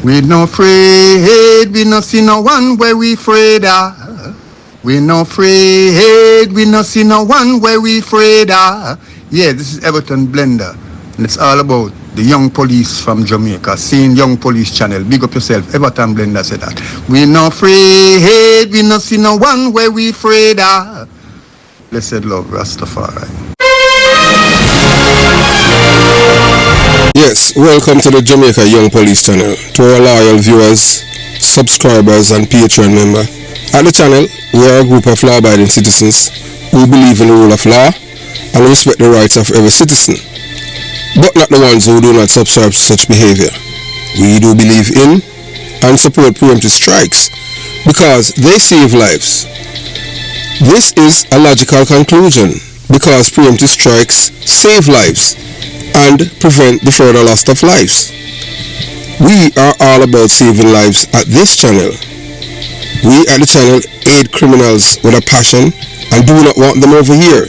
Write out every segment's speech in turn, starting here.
We no afraid, we no see no one where we afraid of. We no afraid, we no see no one where we afraid of. Yeah, this is Everton Blender, and it's all about the young police from Jamaica, seeing Young Police Channel. Big up yourself, Everton Blender said that. We no afraid, we no see no one where we afraid of. Blessed love, Rastafari. Yes, welcome to the Jamaica Young Police Channel. To our loyal viewers, subscribers and Patreon member. At the channel, we are a group of law-abiding citizens who believe in the rule of law and respect the rights of every citizen, but not the ones who do not subscribe to such behavior. We do believe in and support preemptive strikes because they save lives. This is a logical conclusion because preemptive strikes save lives and prevent the further loss of lives. We are all about saving lives at this channel. We at the channel aid criminals with a passion and do not want them over here.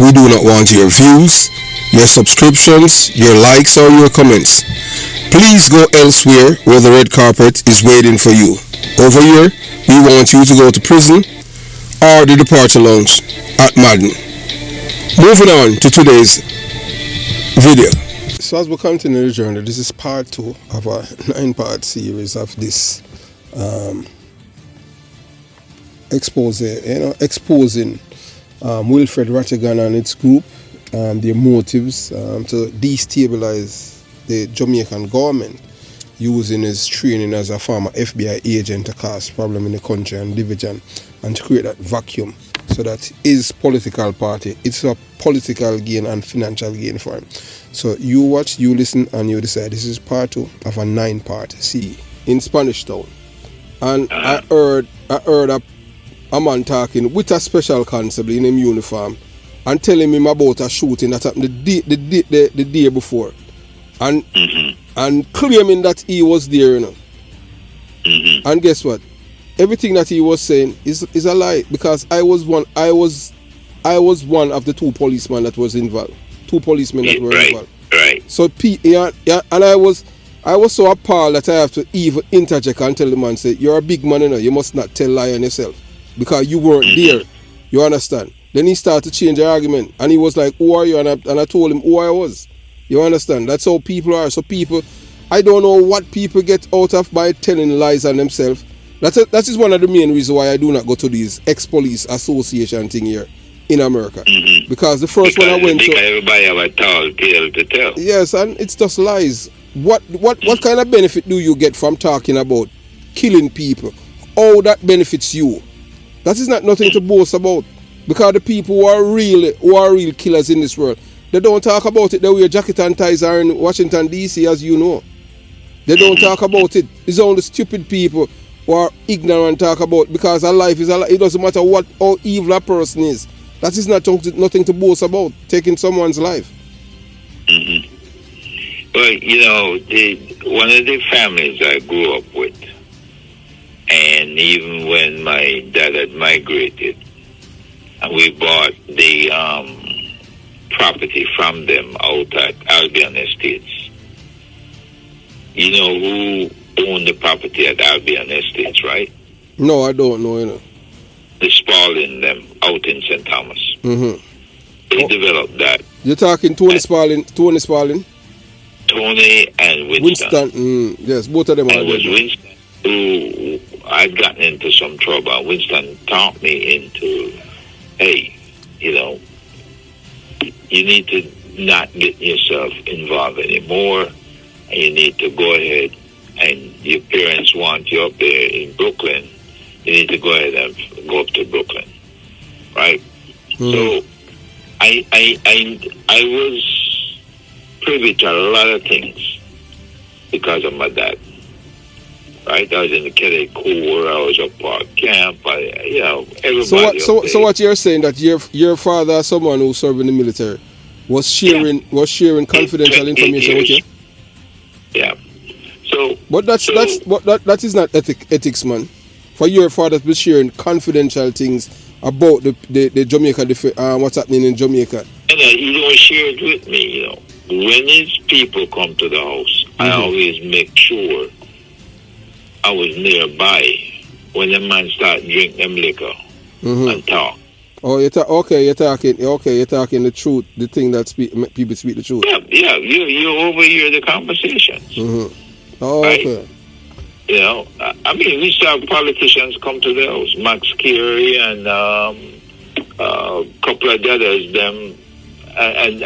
We do not want your views, your subscriptions, your likes or your comments. Please go elsewhere where the red carpet is waiting for you. Over here, we want you to go to prison or the departure lounge at Madden. Moving on to today's video. So as we continue the journey, this is part 2 of a 9-part series of this exposing Wilfred, Ratigan and its group, their motives to destabilize the Jamaican government, using his training as a former FBI agent to cause problem in the country and division and to create that vacuum so that his political party, it's a political gain and financial gain for him. So you watch, you listen and you decide. This is part 2 of a 9-part series in Spanish Town. And I heard a man talking with a special constable in him uniform and telling him about a shooting that happened the day before. And and claiming that he was there, you know. And guess what? Everything that he was saying is a lie, because I was one of the 2 policemen that was involved. 2 policemen that were involved. Right. So and I was so appalled that I have to even interject and tell the man, say, you're a big man, you know, you must not tell lie on yourself because you weren't there. You understand? Then he started to change the argument and he was like, who are you? And I told him who I was. You understand? That's how people are. So people, I don't know what people get out of by telling lies on themselves. That is one of the main reasons why I do not go to these ex-police association thing here in America. Because the first one I went to, everybody have a tall tale to tell. Yes, and it's just lies. What kind of benefit do you get from talking about killing people? How that benefits you? That is not nothing to boast about. Because the people who are real killers in this world, they don't talk about it. They wear jacket and ties are in Washington DC, as you know. They don't talk about it. It's only stupid people who are ignorant talk about, because a life is a life. It doesn't matter how evil a person is. That is not nothing to boast about, taking someone's life. Well, you know, one of the families I grew up with, and even when my dad had migrated, and we bought the property from them out at Albion Estates. You know who owned the property at Albion Estates, right? No, I don't know, you know. The Spalding, them out in St. Thomas. They developed that. You're talking Tony Spalding? Tony and Winston. Yes, both of them and are. It was Winston who I'd gotten into some trouble. Winston taught me into, hey, you know, you need to not get yourself involved anymore, and you need to go ahead, and your parents want you up there in Brooklyn, you need to go ahead and go up to Brooklyn, right? So I was privy to a lot of things because of my dad, right? I was in the Cadet Corps, I was up at camp, you know, everybody. So what you're saying, that your father, someone who served in the military, was sharing confidential information with you? Yeah. So, but that is not ethics, man. For your father to be sharing confidential things about the Jamaica, what's happening in Jamaica. And he don't share it with me, you know. When his people come to the house, I always make sure I was nearby when the man started drinking them liquor and talk. Oh, you're talking the truth, the thing that people speak the truth. Yeah, you overhear the conversations. Oh, right? okay. You know, I mean, we saw politicians come to the house, Max Carey and a couple of the others, them, and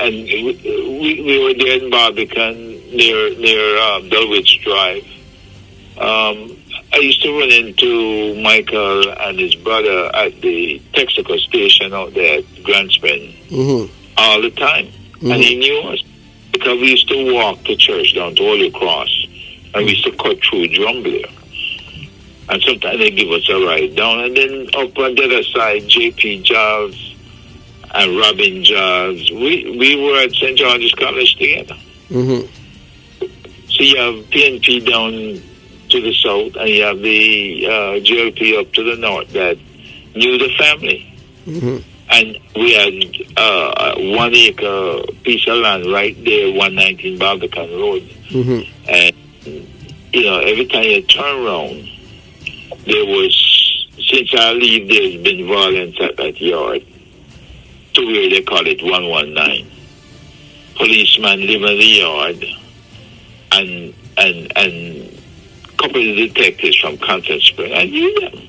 we were there in Barbican near Dulwich Drive. I used to run into Michael and his brother at the Texaco station out there at Grand Spring all the time. And he knew us because we used to walk to church down to Holy Cross, and we used to cut through Drumbler. And sometimes they give us a ride down. And then up on the other side, J.P. Giles and Robin Giles, we were at St. George's College together. So you have PNP down to the south, and you have the GLP up to the north that knew the family. And we had a 1 acre piece of land right there, 119 Barbican Road. And, you know, every time you turn around, there was, since I leave, there's been violence at that yard, to where they call it 119. Policemen live in the yard, and couple of detectives from Constance Spring. I knew them.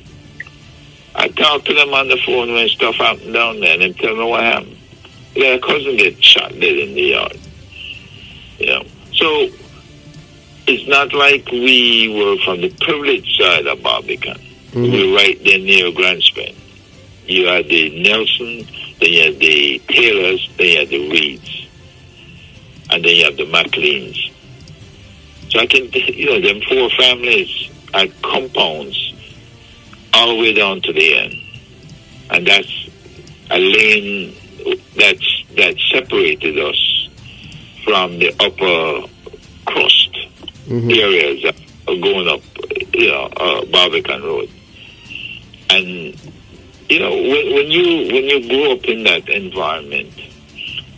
I talked to them on the phone when stuff happened down there, and they tell me what happened. Their cousin get shot dead in the yard. You know, so it's not like we were from the privileged side of Barbican. We were right there near Grand Spring. You had the Nelson, then you had the Taylors, then you had the Reeds, and then you have the McLeans. So I can, you know, them four families had compounds all the way down to the end. And that's a lane that separated us from the upper crust areas that are going up, you know, Barbican Road. And, you know, when you grow up in that environment,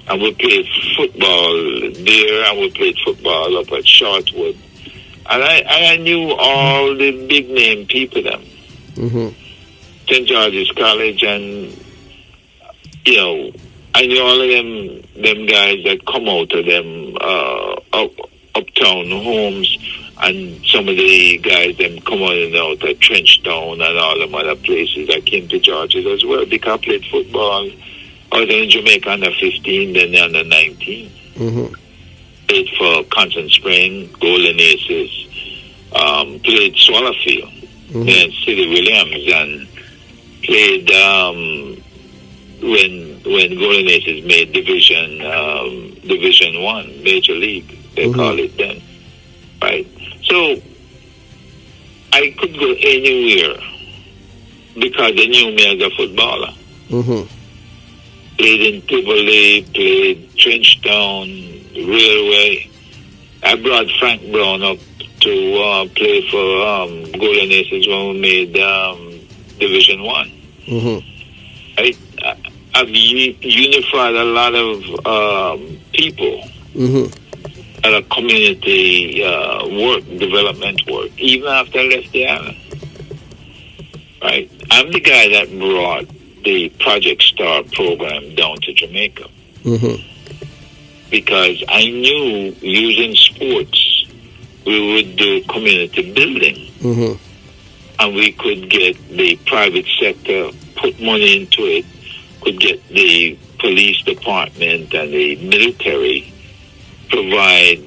and we played football there, and we played football up at Shortwood. And I knew all the big name people them. St. George's College, and, you know, I knew all of them guys that come out of them uptown homes, and some of the guys them come out at Trenchtown and all them other places that came to George's as well, because I played football. I was in Jamaica under 15, then under 19. Played for Constance Spring, Golden Aces, played Swallowfield, then City Williams, and played when Golden Aces made Division 1, Major League, they call it then. Right? So I could go anywhere because they knew me as a footballer. Played in Tivoli, played Trenchtown, Railway. I brought Frank Brown up to play for Golden Aces when we made Division 1. I've unified a lot of people, a lot of community work, development work, even after I left the island. Right? I'm the guy that brought the Project Star program down to Jamaica. Because I knew using sports, we would do community building. And we could get the private sector, put money into it, could get the police department and the military, provide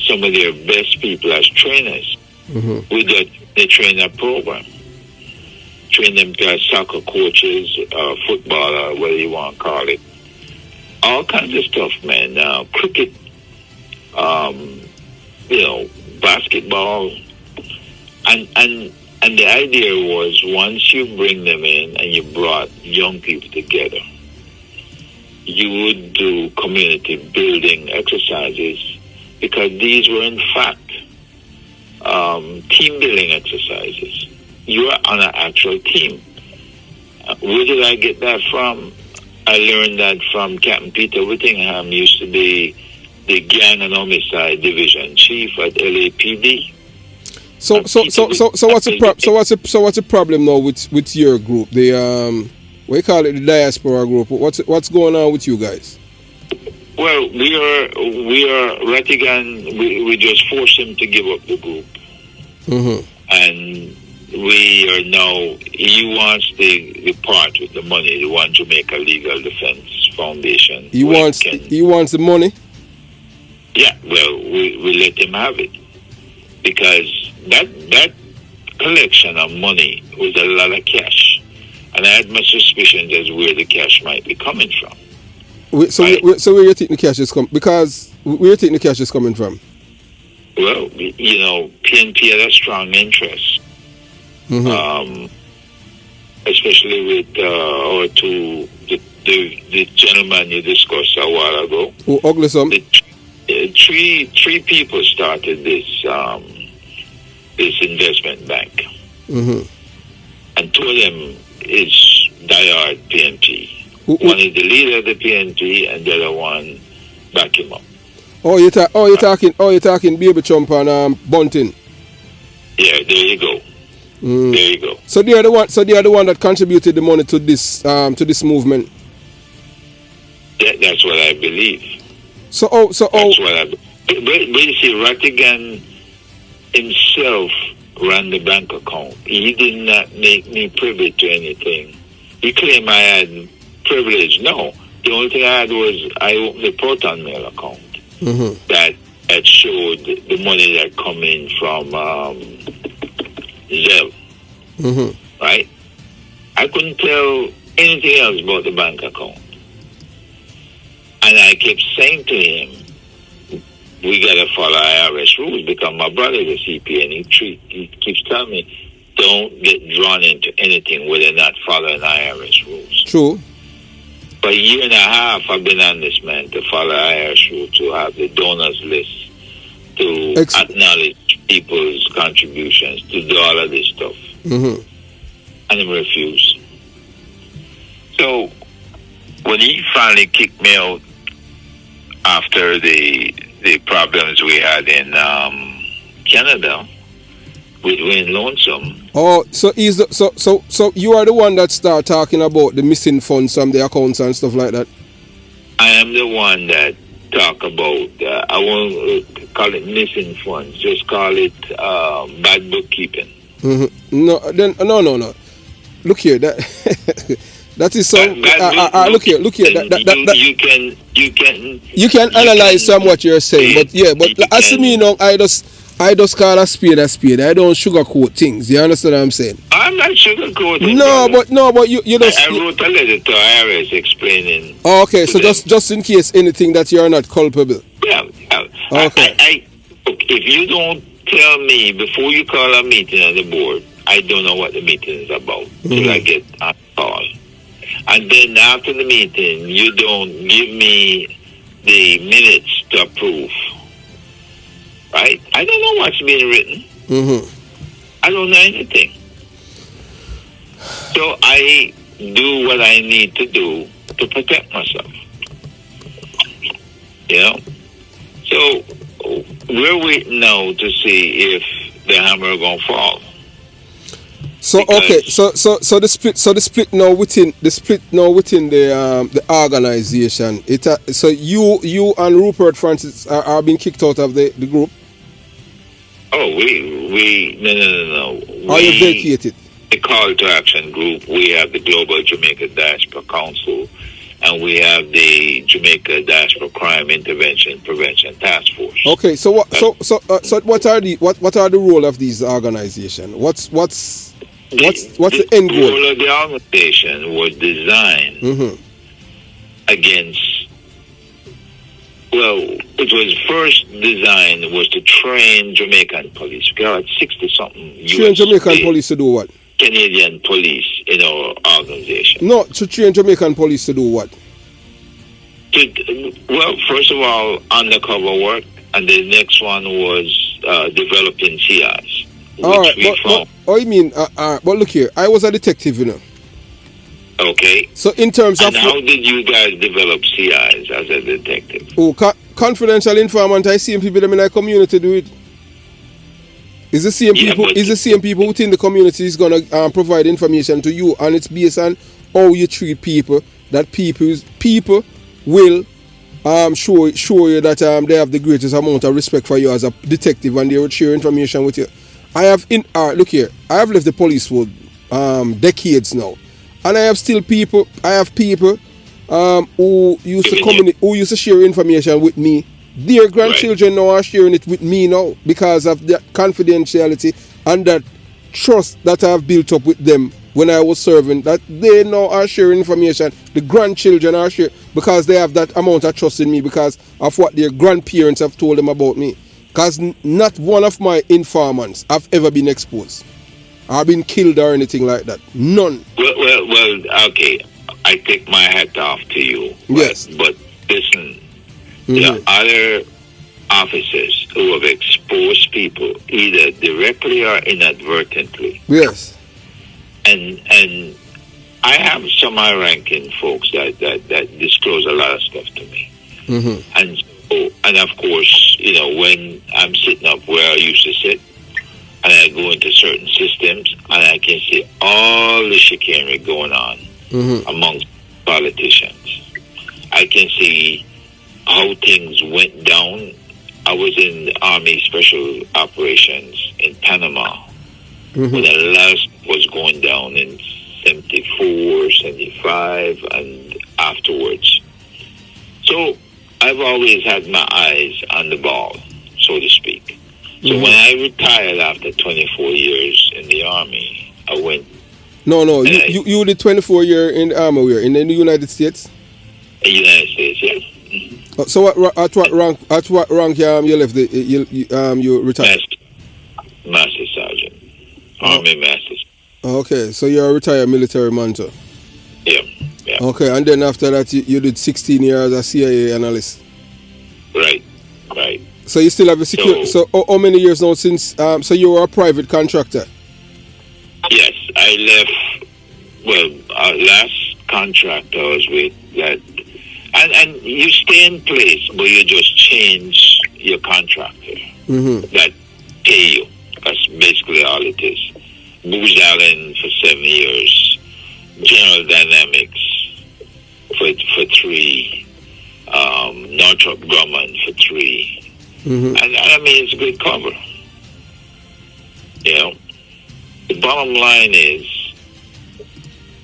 some of their best people as trainers with the trainer program. Train them to as soccer coaches, footballer, whatever you want to call it. All kinds of stuff, man. Cricket, you know, basketball. And the idea was once you bring them in and you brought young people together, you would do community building exercises, because these were in fact team building exercises. You are on an actual team. Where did I get that from? I learned that from Captain Peter Whittingham, used to be the Gang and Homicide Division Chief at LAPD. So what's the problem now with your group? The what you call it, the diaspora group. What's going on with you guys? Well, we are Ratigan. We just forced him to give up the group, and we are now. He wants the part with the money. The One Jamaica Legal Defense Foundation. He wants the money. Yeah, well, we let him have it because that collection of money was a lot of cash, and I had my suspicions as where the cash might be coming from. So where you think the cash is coming? Because where you think the cash is coming from? Well, you know, PNP had a strong interest, especially with the gentleman you discussed a while ago. Oh, ugly some. Three people started this investment bank, and two of them is diehard PNP. One is the leader of the PNP, and the other one back him up. You're talking Baby Trump and Bunting. Yeah, there you go. There you go. So they are the one that contributed the money to this movement. That's what I believe. That's what I. But you see, Ratigan himself ran the bank account. He did not make me privy to anything. He claimed I had privilege. No, the only thing I had was I opened the Proton Mail account that showed the money that come in from ZELLE. Right? I couldn't tell anything else about the bank account. And I kept saying to him, we got to follow IRS rules because my brother is a CP and he keeps telling me, don't get drawn into anything where they're not following IRS rules. True. For a year and a half, I've been on this, man, to follow IRS rules, to have the donors list, to acknowledge people's contributions, to do all of this stuff. And he refused. So when he finally kicked me out after the problems we had in Canada with Wayne Lonesome. Oh, so so you are the one that start talking about the missing funds from the accounts and stuff like that? I am the one that talk about, I won't call it missing funds, just call it bad bookkeeping. No. Look here, that that is so. Look here. You can analyze some what you're saying, but as to me, I just call a spade a spade. I don't sugarcoat things. You understand what I'm saying? I'm not sugarcoating. No, but you just. I wrote a letter to IRS explaining. Oh, okay, so just in case anything that you're not culpable. Yeah. Okay. If you don't tell me before you call a meeting on the board, I don't know what the meeting is about till I get a call. And then after the meeting, you don't give me the minutes to approve. Right? I don't know what's being written. I don't know anything. So I do what I need to do to protect myself. You know? So we're waiting now to see if the hammer gonna fall. So okay, so the split now within the organization. So you and Rupert Francis are being kicked out of the group. Oh, we no. Are you vacated? The Call to Action group. We have the Global Jamaica Diaspora Council, and we have the Jamaica Diaspora Crime Intervention Prevention Task Force. Okay, so what are the role of these organizations? What's the end goal? The role of the organization was designed against. Well, it was first designed was to train Jamaican police. We got 60-something. Train Jamaican police to do what? Canadian police in our organization. No, to train Jamaican police to do what? Well, first of all, undercover work, and the next one was developing CIs. All right, but look here, I was a detective, you know. Okay. So in terms of... how did you guys develop CIs as a detective? Oh, confidential informant, I see people in my community do it. It's the same Yeah, people. but It's the same people within the community is gonna provide information to you, and it's based on how you treat people. That people will show you that they have the greatest amount of respect for you as a detective, and they will share information with you. I have look here. I have left the police for decades now, and I have still people. I have people who used to who used to share information with me. Their grandchildren now are sharing it with me now because of the confidentiality and that trust that I have built up with them when I was serving. That they now are sharing information. The grandchildren are sharing because they have that amount of trust in me because of what their grandparents have told them about me. Because not one of my informants have ever been exposed or been killed or anything like that. None. Well, okay. I take my hat off to you. Yes. But listen, there are other officers who have exposed people either directly or inadvertently. Yes. And I have some high-ranking folks that disclose a lot of stuff to me. And of course, when I'm sitting up where I used to sit, and I go into certain systems, and I can see all the chicanery going on amongst politicians. I can see how things went down. I was in the Army Special Operations in Panama when the last was going down in 74, 75, and afterwards. So I've always had my eyes on the ball, so to speak. So when I retired after 24 years in the Army, I went... No, you did 24 years in the Army where? In the United States? In the United States, yeah. So at what rank you left you retired? Master Sergeant. Army Master. Okay, so you're a retired military man too? Yeah. Okay, and then after that you did 16 years as a CIA analyst? Right. So you still have a security... So how many years now since... so you were a private contractor? Yes, I left... Well, last contract I was with that... And you stay in place, but you just change your contractor. That pay you. That's basically all it is. Booz Allen for 7 years. General Dynamics for 3. Northrop Grumman for 3. And I mean, it's a good cover. The bottom line is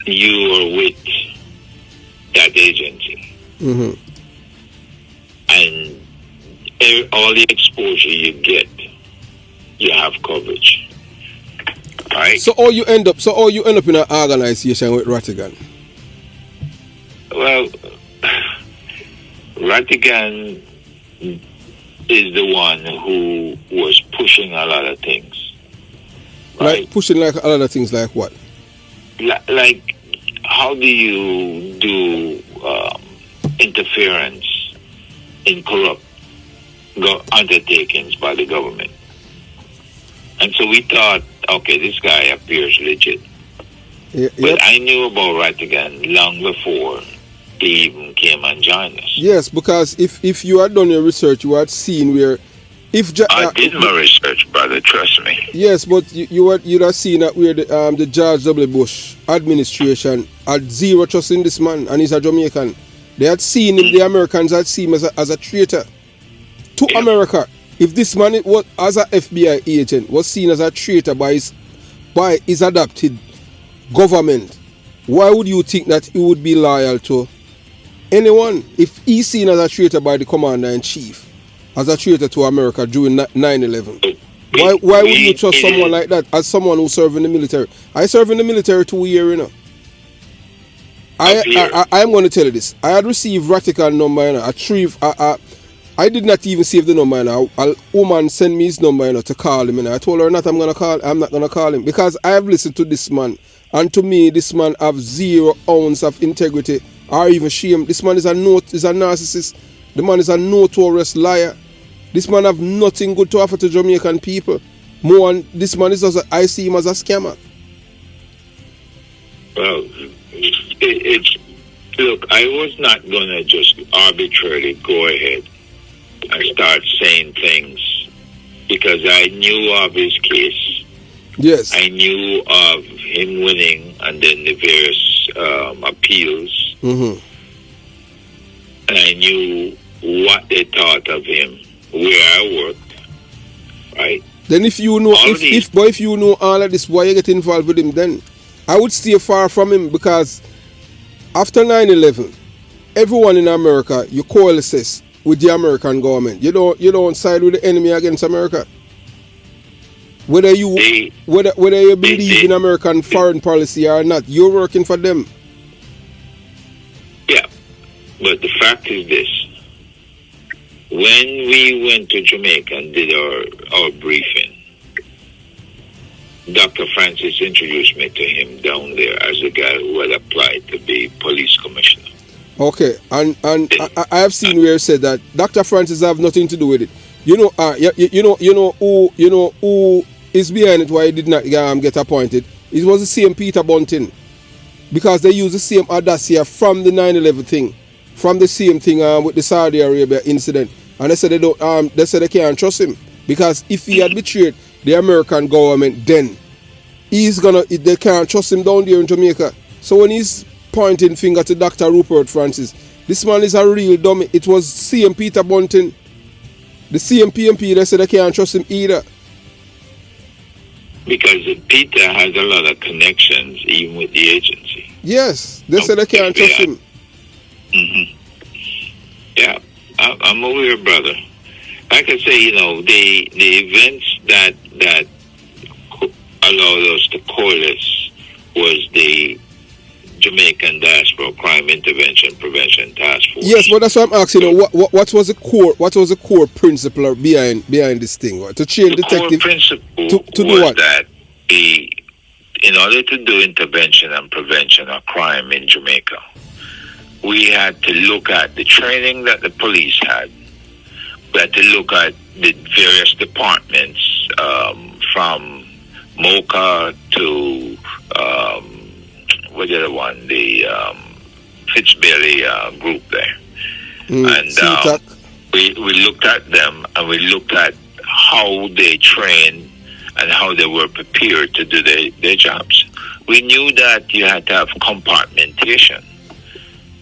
you are with that agency. And all the exposure you get, you have coverage. Right? So all you end up in an organization with Ratigan? Well, Ratigan is the one who was pushing a lot of things. Right? Like pushing like a lot of things like what? Like how do you do interference in corrupt undertakings by the government? And so we thought, okay, this guy appears legit. But I knew about Ratigan long before he even came and joined us. Yes, because if you had done your research, you had seen where... I did my research, brother, trust me. Yes, but you'd have seen that where the George W. Bush administration had zero trust in this man, and he's a Jamaican. They had seen him, the Americans had seen him as a traitor to America. If this man was, as an FBI agent, was seen as a traitor by his adopted government, why would you think that he would be loyal to anyone? If he's seen as a traitor by the commander-in-chief, as a traitor to America during 9/11, why would you trust someone like that as someone who served in the military? I served in the military 2 years, I'm going to tell you this. I had received Ratigan number, I did not even save the number. A woman sent me his number to call him. I told her I'm not going to call him because I have listened to this man. And to me, this man have 0 ounce of integrity or even shame. This man is a narcissist. The man is a notorious liar. This man have nothing good to offer to Jamaican people. This man is I see him as a scammer. Well, look, I was not going to just arbitrarily go ahead and start saying things because I knew of his case. Yes. I knew of him winning and then the various appeals. Mm-hmm. And I knew what they thought of him, where I worked, right? Then if you know, if you know all of this, why you get involved with him then? I would stay far from him, because after 9/11, everyone in America, you coalesce with the American government. You don't side with the enemy against America. Whether you believe in American foreign policy or not, you're working for them. Yeah, but the fact is this: when we went to Jamaica and did our briefing, Dr. Francis introduced me to him down there as a guy who had applied to be police commissioner. Okay, and I have seen where it said that Dr. Francis have nothing to do with it. You know who is behind it, why he did not get appointed. It was the same Peter Bunting, because they used the same audacity from the 9/11 thing, from the same thing with the Saudi Arabia incident, and they said they can't trust him, because if he had betrayed the American government, then they can't trust him down there in Jamaica. So when he's pointing finger to Dr. Rupert Francis, this man is a real dummy. It was CM Peter Bunting, the CM PMP, they said they can't trust him either. Because Peter has a lot of connections, even with the agency. Yes, they said they can't trust him. Mm-hmm. Yeah, I'm aware, brother. Like I say, the events that allowed us to coalesce was the Jamaican Diaspora Crime Intervention Prevention Task Force. Yes, but that's what I'm asking. What was the core principle behind this thing? To change the detective core principle to do was what? That in order to do intervention and prevention of crime in Jamaica, we had to look at the training that the police had. We had to look at the various departments, from MOCA to what the other one, the Fitzbailey group there. And we looked at them, and we looked at how they trained and how they were prepared to do their jobs. We knew that you had to have compartmentation,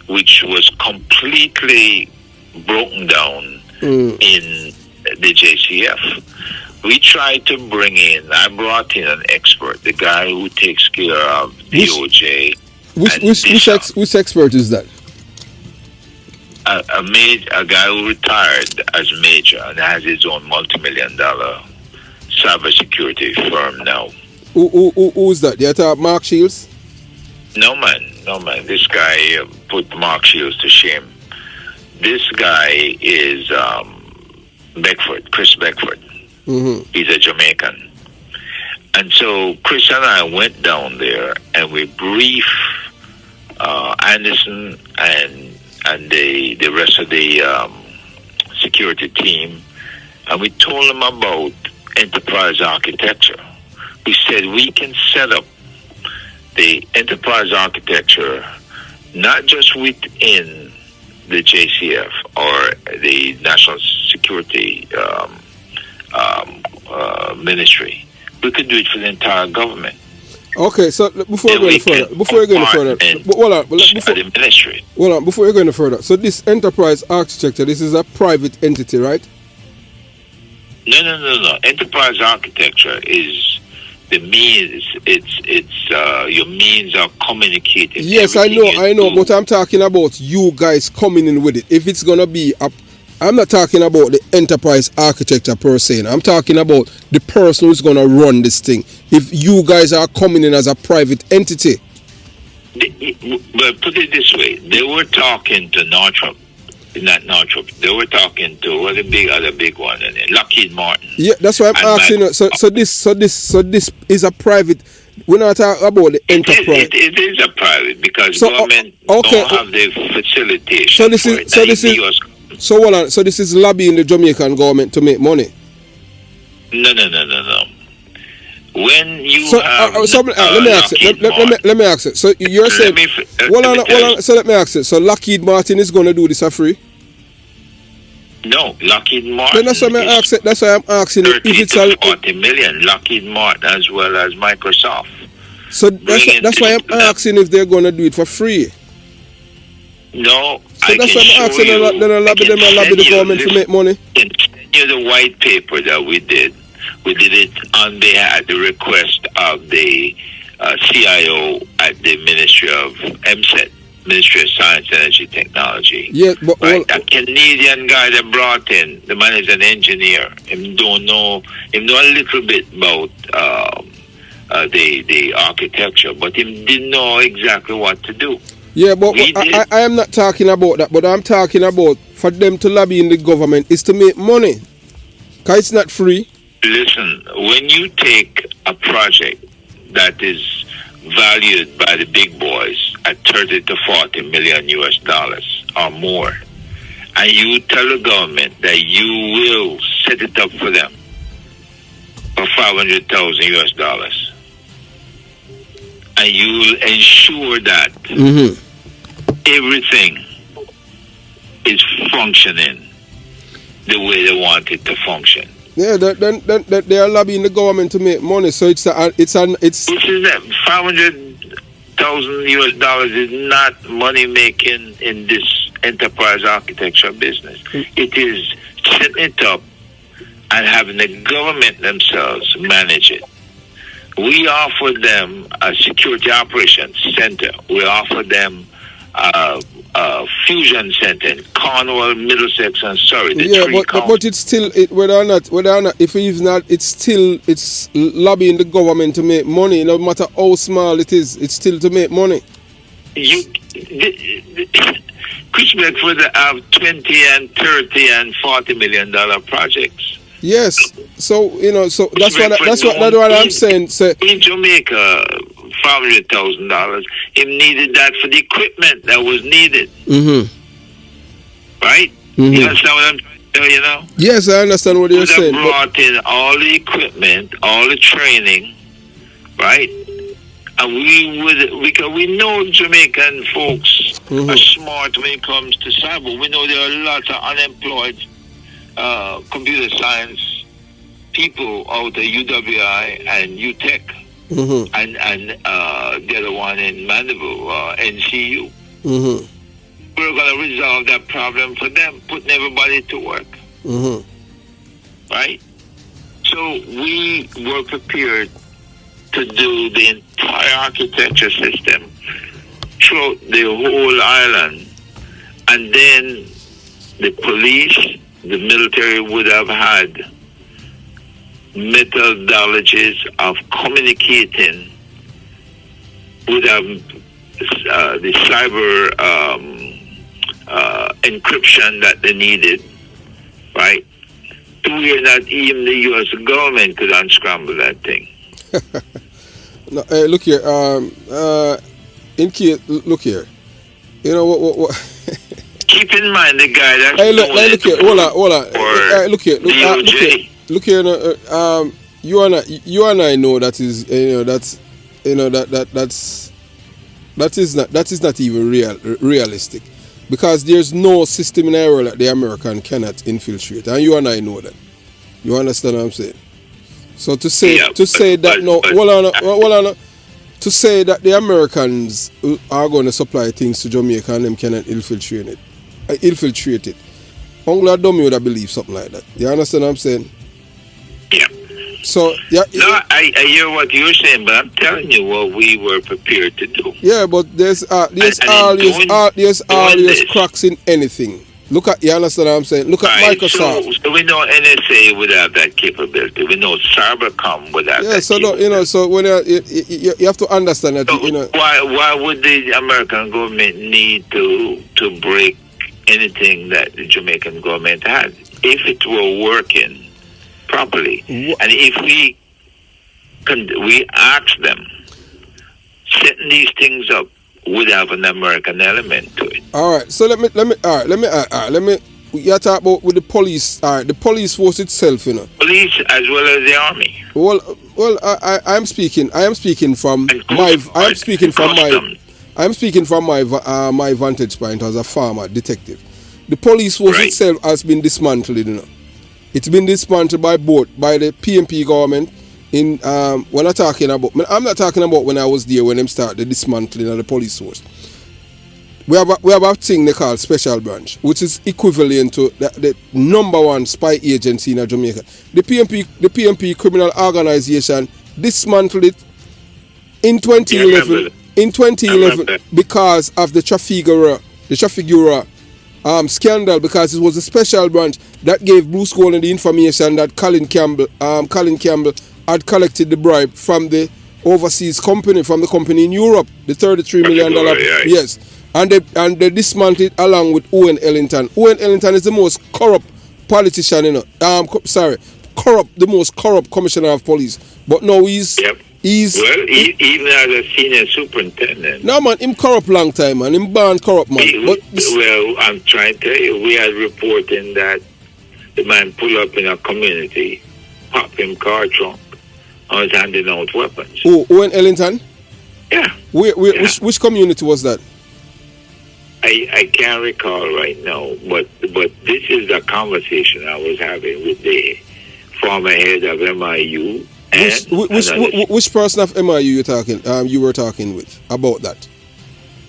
which was completely broken down in the JCF. We tried to I brought in an expert, the guy who takes care of DOJ. Which expert is that? A guy who retired as major and has his own multi-million-dollar cybersecurity firm now. Who's that? You talk Mark Shields? No man. This guy put Mark Shields to shame. This guy is Chris Beckford. Mm-hmm. He's a Jamaican. And so Chris and I went down there and we briefed Anderson and the rest of the security team, and we told them about enterprise architecture. We said we can set up the enterprise architecture not just within the JCF or the National Security Ministry. We could do it for the entire government. Okay, so before you go any further, so this enterprise architecture, this is a private entity, right? No. Enterprise architecture is the means. It's your means of communicating. Yes, I know, but I'm talking about you guys coming in with it. If it's gonna be I'm not talking about the enterprise architecture per se. I'm talking about the person who's gonna run this thing. If you guys are coming in as a private entity. But put it this way, they were talking to Northrop. Not Northrop. They were talking to other big one, Lockheed Martin. Yeah, that's why I'm asking. So this is a private. We're not talking about the enterprise. It is a private because government don't have the facilitation. So hold on. So this is lobbying the Jamaican government to make money. No. When you let me ask it. So you're saying, hold on. So let me ask it. So Lockheed Martin is going to do this for free? No, Lockheed Martin. Then that's why I'm asking 30 if it's to 40 million. Lockheed Martin as well as Microsoft. So that's why I'm asking if they're going to do it for free. No, so that's why I'm asking then I lobby the government to make money. I can send you the white paper that we did. We did it on at the request of the CIO at the Ministry of MSET, Ministry of Science, Energy, Technology. Yeah, but right? That Canadian guy that brought in, the man is an engineer. Him know a little bit about the architecture, but he didn't know exactly what to do. Yeah, but I am not talking about that, but I'm talking about for them to lobby in the government is to make money. Because it's not free. Listen, when you take a project that is valued by the big boys at 30 to 40 million US dollars or more, and you tell the government that you will set it up for them for 500,000 US dollars, and you will ensure that everything is functioning the way they want it to function. Yeah, then they are lobbying the government to make money. So it's This is that 500,000 US dollars is not money making in this enterprise architecture business. It is setting it up and having the government themselves manage it. We offer them a security operations center. We offer them a fusion center in Cornwall, Middlesex, and Surrey. But it's still whether or not if it's not, it's lobbying the government to make money. No matter how small it is, it's still to make money. Chris Bedford have 20 and 30 and $40 million projects. Yes, so that's what I'm saying. So in Jamaica, $500,000. He needed that for the equipment that was needed. Right? You understand what I'm trying to tell you now? Yes, I understand what you're saying. They brought in all the equipment, all the training, right? And because we know Jamaican folks are smart when it comes to cyber. We know there are lots of unemployed computer science people out of UWI and UTech. And the other one in Mandeville, NCU. We're going to resolve that problem for them, putting everybody to work. Right? So we were prepared to do the entire architecture system throughout the whole island. And then the police, the military would have had methodologies of communicating with the cyber encryption that they needed, right? To where not even the U.S. government could unscramble that thing. No, look here. Look here. You know what? Keep in mind the guy that's look here. Hold on. Look here. Look here, you and I know that is not even realistic, because there's no system in the world that the American cannot infiltrate, and you and I know that. You understand what I'm saying? So to say that the Americans are going to supply things to Jamaica and them cannot infiltrate it. Only a dummy would have believed something like that. You understand what I'm saying? Yeah. So yeah. No, I hear what you're saying, but I'm telling you what we were prepared to do. Yeah, but there's always cracks in anything. You understand what I'm saying? Look at Microsoft. So we know NSA would have that capability. We know Cybercom would have that capability. Yeah, so when you have to understand that. So why would the American government need to break anything that the Jamaican government had if it were working properly? And if we ask them, setting these things up would have an American element to it. All right. So let me. You talk about with the police. All right. The police force itself, Police as well as the army. Well, I am speaking from my vantage point as a farmer detective, The police force Right. itself has been dismantled, you know. It's been dismantled by the PNP government. In when I'm not talking about when I was there when them started the dismantling of the police force. We have a thing they call special branch, which is equivalent to the number one spy agency in Jamaica. The PNP criminal organization dismantled it in 2011. In 2011, because of the Trafigura scandal, because it was a special branch that gave Bruce Golden the information that Colin Campbell had collected the bribe from the overseas company, from the company in Europe, the $33 million. Yes. And they dismantled it along with Owen Ellington. Owen Ellington is the most corrupt politician, you know. The most corrupt commissioner of police. But now he's even as a senior superintendent. No man, him corrupt long time, man. Him born corrupt, man. Well, I'm trying to tell you, we had reporting that the man pull up in a community, pop him car trunk, and was handing out weapons. Oh, Owen Ellington? Yeah. Which community was that? I can't recall right now, but this is the conversation I was having with the former head of MIU. Which person of MIU you were talking with about that?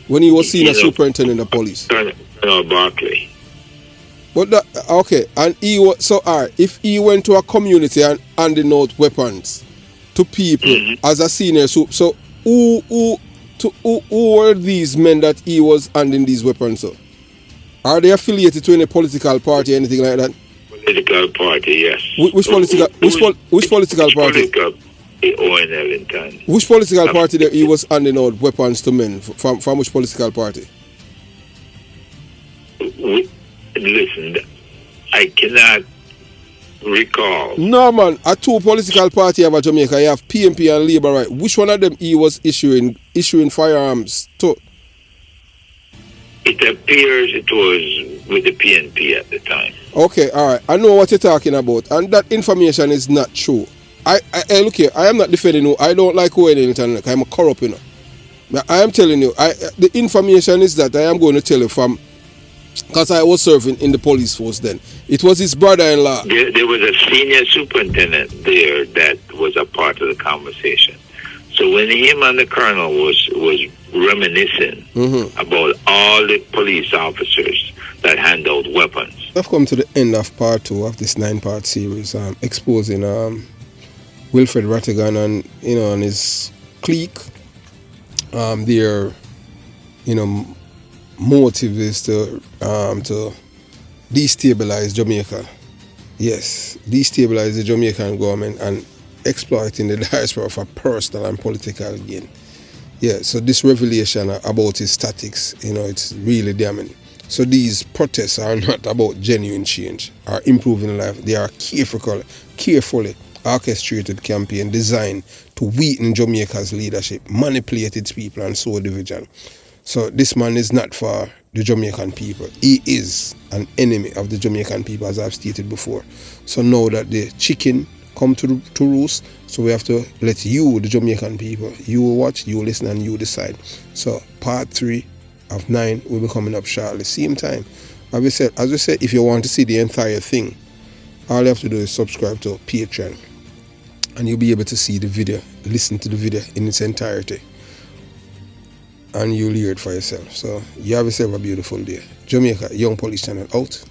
When he was senior superintendent of police? Colonel Barkley. But that, okay, and he was, so alright, if he went to a community and handing out weapons to people as a senior, so who were these men that he was handing these weapons to? Are they affiliated to any political party or anything like that? Political party, yes. Which political party? Owen Ellington. Which political party that he was handing out weapons to men from which political party? Listen, I cannot recall. No man, a two political party of Jamaica, you have PNP and Labour, right? Which one of them he was issuing firearms to? It appears it was with the PNP at the time. Okay, alright. I know what you're talking about, and that information is not true. I look here, I am not defending you. I don't like Owen Ellington. I'm a corrupt, you know. I am telling you, the information is that I am going to tell you from, because I was serving in the police force then. It was his brother-in-law. There was a senior superintendent there that was a part of the conversation. So when him and the colonel was reminiscing about all the police officers that hand out weapons. I've come to the end of part 2 of this 9-part series, exposing Wilfred Ratigan and his clique. Their motive is to destabilize Jamaica. Yes, destabilize the Jamaican government and exploiting the diaspora for personal and political gain. Yeah, so this revelation about his tactics, it's really damning. So these protests are not about genuine change or improving life. They are carefully orchestrated campaign designed to weaken Jamaica's leadership, manipulate its people, and sow division. So this man is not for the Jamaican people. He is an enemy of the Jamaican people, as I've stated before. So now that the chicken come to roost, so we have to let you, the Jamaican people, you watch, you listen, and you decide. So part 3 of 9 will be coming up shortly, same time. As we said, if you want to see the entire thing, all you have to do is subscribe to Patreon, and you'll be able to see the video, listen to the video in its entirety, and you'll hear it for yourself. So you have yourself a beautiful day. Jamaica Young Police Channel out.